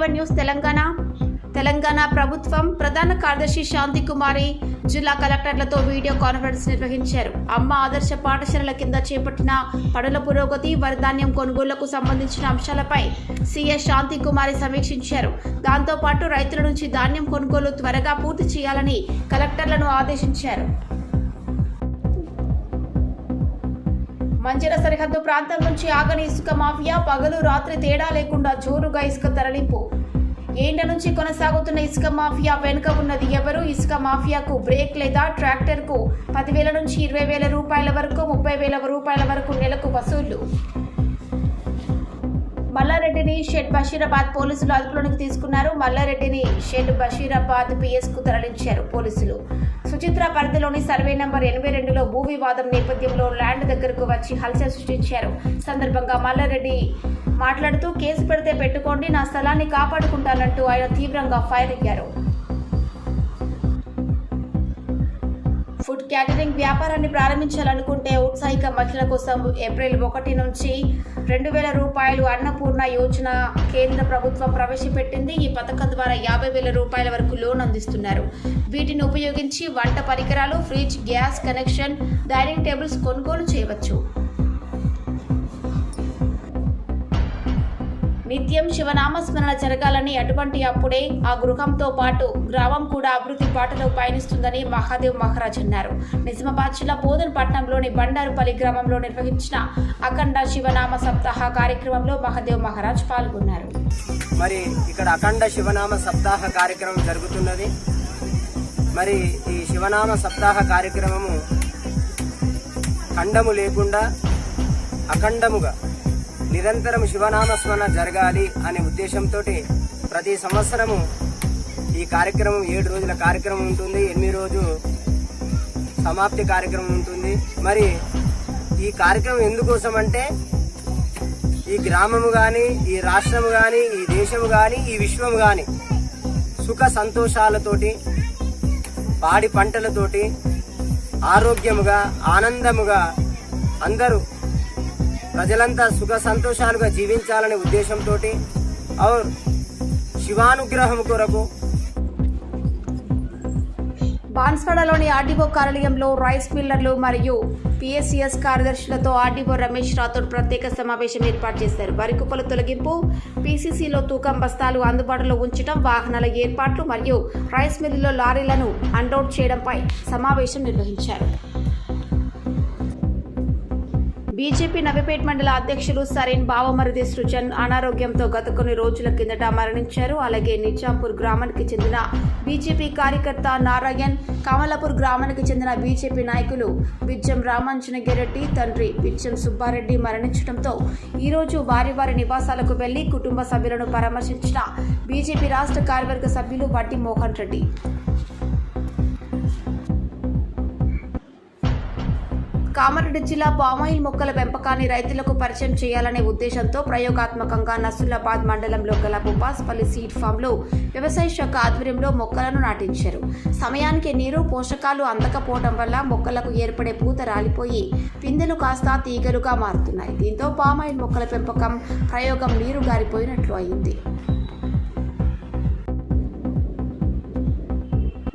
TV news Telangana ప్రభుత్వం ప్రధాన కార్యదర్శి శాంతి కుమారి జిల్లా కలెక్టర్లతో వీడియో కాన్ఫరెన్స్ నిర్వహించారు. అమ్మ ఆదర్శ పాఠశాలల కింద చేపట్టిన పనుల పురోగతి, వరిధాన్యం కొనుగోళ్లకు సంబంధించిన అంశాలపై సీఎస్ శాంతి కుమారి సమీక్షించారు. దాంతో పాటు రైతుల నుంచి ధాన్యం కొనుగోలు త్వరగా పూర్తి చేయాలని కలెక్టర్లను ఆదేశించారు. మంచిర్యాల సరిహద్దు ప్రాంతం నుంచి ఆగని ఇసుక మాఫియా పగలు రాత్రి తేడా లేకుండా జోరుగా ఇసుక తరలింపు. ఏండ్ల నుంచి కొనసాగుతున్న ఇసుక మాఫియా వెనుక ఉన్నది ఎవరు? ఇసుక మాఫియాకు బ్రేక్ లేదా? ట్రాక్టర్కు 10,000 నుంచి 20,000 రూపాయల వరకు, 30,000 రూపాయల వరకు నెలకు వసూళ్లు. మల్లారెడ్డిని షేక్ బషీరాబాద్ పోలీసులు అదుపులోకి తీసుకున్నారు. మల్లారెడ్డిని షేక్ బషీరాబాద్ పిఎస్ కు తరలించారు పోలీసులు. సుచిత్ర పరిధిలోని సర్వే నంబర్ 82లో భూ వివాదం నేపథ్యంలో ల్యాండ్ దగ్గరకు వచ్చి హల్చల్ సృష్టించారు. సందర్భంగా మల్లారెడ్డి మాట్లాడుతూ, కేసు పెడితే పెట్టుకోండి, నా స్థలాన్ని కాపాడుకుంటానంటూ ఆయన తీవ్రంగా ఫైర్ అయ్యారు. ఫుడ్ క్యాటరింగ్ వ్యాపారాన్ని ప్రారంభించాలనుకుంటే ఉత్సాహిక మహిళల కోసం ఏప్రిల్ 1 నుంచి 2,000 రూపాయలు అన్నపూర్ణ యోజన కేంద్ర ప్రభుత్వం ప్రవేశపెట్టింది. ఈ పథకం ద్వారా 50,000 రూపాయల వరకు లోన్ అందిస్తున్నారు. వీటిని ఉపయోగించి వంట పరికరాలు, fridge, gas connection, dining tables కొనుగోలు చేయవచ్చు. నిత్యం శివనామస్మరణ జరగాలని, అటువంటి అప్పుడే ఆ గృహంతో పాటు గ్రామం కూడా అభివృద్ధి బాటలో పయనిస్తుందని మహాదేవ్ మహారాజ్ అన్నారు. నిజామాబాద్ జిల్లా బోధనపట్నంలోని బండారుపల్లి గ్రామంలో నిర్వహించిన అఖండ శివనామ సప్తాహ కార్యక్రమంలో మహాదేవ్ మహారాజ్ పాల్గొన్నారు. మరి ఇక్కడ అఖండ శివనామ సప్తాహ కార్యక్రమం జరుగుతున్నది. మరి ఈ శివనామ సప్తాహ కార్యక్రమము ఖండము లేకుండా అఖండముగా నిరంతరం శివనామస్మరణ జరగాలి అనే ఉద్దేశంతో ప్రతి సంవత్సరము ఈ కార్యక్రమం 7 రోజుల కార్యక్రమం ఉంటుంది. 8 రోజు సమాప్తి కార్యక్రమం ఉంటుంది. మరి ఈ కార్యక్రమం ఎందుకోసం అంటే ఈ గ్రామము కానీ, ఈ రాష్ట్రము కానీ, ఈ దేశము కానీ, ఈ విశ్వము కానీ సుఖ సంతోషాలతోటి, పాడి పంటలతోటి ఆరోగ్యముగా, ఆనందముగా అందరూ ప్రజలంతా సుఖ సంతోషాలుగా జీవించాలనే ఉద్దేశంతో శివానుగ్రహం కొరకు బాన్స్వాడలోని ఆర్డీఓ కార్యాలయంలో రైస్ మిల్లర్లు మరియు పిఎస్సిఎస్ కార్యదర్శులతో ఆర్డీఓ రమేష్ రాథోడ్ ప్రత్యేక సమావేశం ఏర్పాటు చేశారు. వరి కుప్పల తొలగింపు, పీసీసీలో తూకం బస్తాలు అందుబాటులో ఉంచడం, వాహనాల ఏర్పాట్లు మరియు రైస్ మిల్లులో లారీలను అన్లోడ్ చేయడంపై సమావేశం నిర్వహించారు. బీజేపీ నవీపేట్ మండల అధ్యక్షులు సరీన్ బావమరిది సృజన్ అనారోగ్యంతో గత కొన్ని రోజుల కిందట మరణించారు. అలాగే నిజాంపూర్ గ్రామానికి చెందిన బీజేపీ కార్యకర్త నారాయణ్, కమలాపూర్ గ్రామానికి చెందిన బీజేపీ నాయకులు బిజ్జం రామాంజనగిరెడ్డి తండ్రి బిజ్జం సుబ్బారెడ్డి మరణించడంతో ఈరోజు వారి వారి నివాసాలకు వెళ్లి కుటుంబ సభ్యులను పరామర్శించిన బీజేపీ రాష్ట్ర కార్యవర్గ సభ్యులు వడ్డి మోహన్ రెడ్డి. కామారెడ్డి జిల్లా పామాయిల్ మొక్కల పెంపకాన్ని రైతులకు పరిచయం చేయాలనే ఉద్దేశంతో ప్రయోగాత్మకంగా నసులాబాద్ మండలంలో గల బుపాస్పల్లి సీడ్ ఫామ్లో వ్యవసాయ శాఖ ఆధ్వర్యంలో మొక్కలను నాటించారు. సమయానికి నీరు, పోషకాలు అందకపోవడం వల్ల మొక్కలకు ఏర్పడే పూత రాలిపోయి పిందెలు కాస్త తీగలుగా మారుతున్నాయి. దీంతో పామాయిల్ మొక్కల పెంపకం ప్రయోగం నీరు గారిపోయినట్లు అయింది.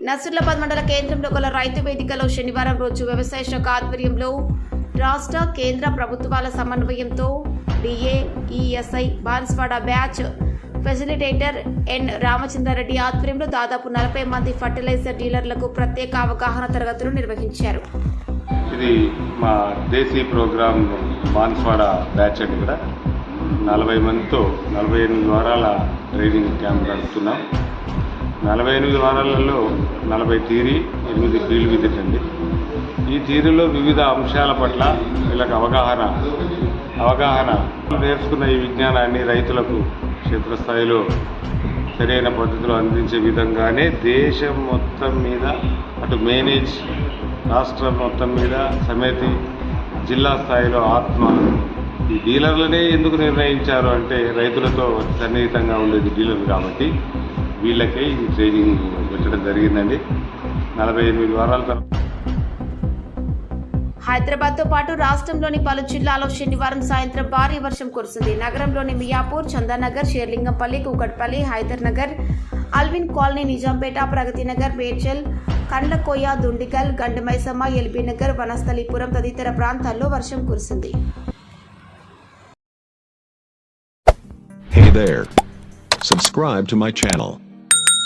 నసరులాబాద్ మండల కేంద్రంలో గల రైతు వేదికలో శనివారం రోజు వ్యవసాయ శాఖ ఆధ్వర్యంలో రాష్ట్ర, కేంద్ర ప్రభుత్వాల సమన్వయంతో డిఏఈఎస్ఐ బాన్స్వాడ బ్యాచ్ ఫెసిలిటేటర్ ఎన్ రామచంద్రారెడ్డి ఆధ్వర్యంలో దాదాపు 40 మంది ఫర్టిలైజర్ డీలర్లకు ప్రత్యేక అవగాహన తరగతులు నిర్వహించారు. ఇది మా దేశీ ప్రోగ్రామ్ బాన్స్వాడ బ్యాచ్ అని కూడా 40 మందితో 48 వారాల ట్రైనింగ్ క్యాంప్ నడుపుతున్నాం. 48 వారాలలో 40 థియరీ, 8 ఫీల్డ్ విజిట్ అండి. ఈ థియరీలో వివిధ అంశాల పట్ల వీళ్ళకి అవగాహన నేర్చుకున్న ఈ విజ్ఞానాన్ని రైతులకు క్షేత్రస్థాయిలో సరైన పద్ధతిలో అందించే విధంగానే దేశం మొత్తం మీద, అటు మేనేజ్ రాష్ట్రం మొత్తం మీద సమితి, జిల్లా స్థాయిలో ఈ డీలర్లనే ఎందుకు నిర్ణయించారు అంటే రైతులతో సన్నిహితంగా ఉండేది డీలర్లు కాబట్టి వీళ్ళకే ఈ ట్రైనింగ్ పెట్టడం జరిగిందండి. 48 వారాల తర్వాత హైదరాబాద్తో పాటు రాష్ట్రంలోని పలు జిల్లాల్లో శనివారం సాయంత్రం భారీ వర్షం కురిసింది. నగరంలోని మియాపూర్, చందానగర్, షేర్లింగంపల్లి, కూకట్పల్లి, హైదర్ నగర్, అల్విన్ కాలనీ, నిజాంపేట, ప్రగతినగర్, మేడ్చల్, కండ్లకోయ, దుండిగల్, గండమైసమ్మ, ఎల్బీ నగర్, వనస్థలీపురం తదితర ప్రాంతాల్లో వర్షం కురిసింది. Hey there. Subscribe to my channel.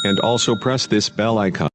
And also press this bell icon.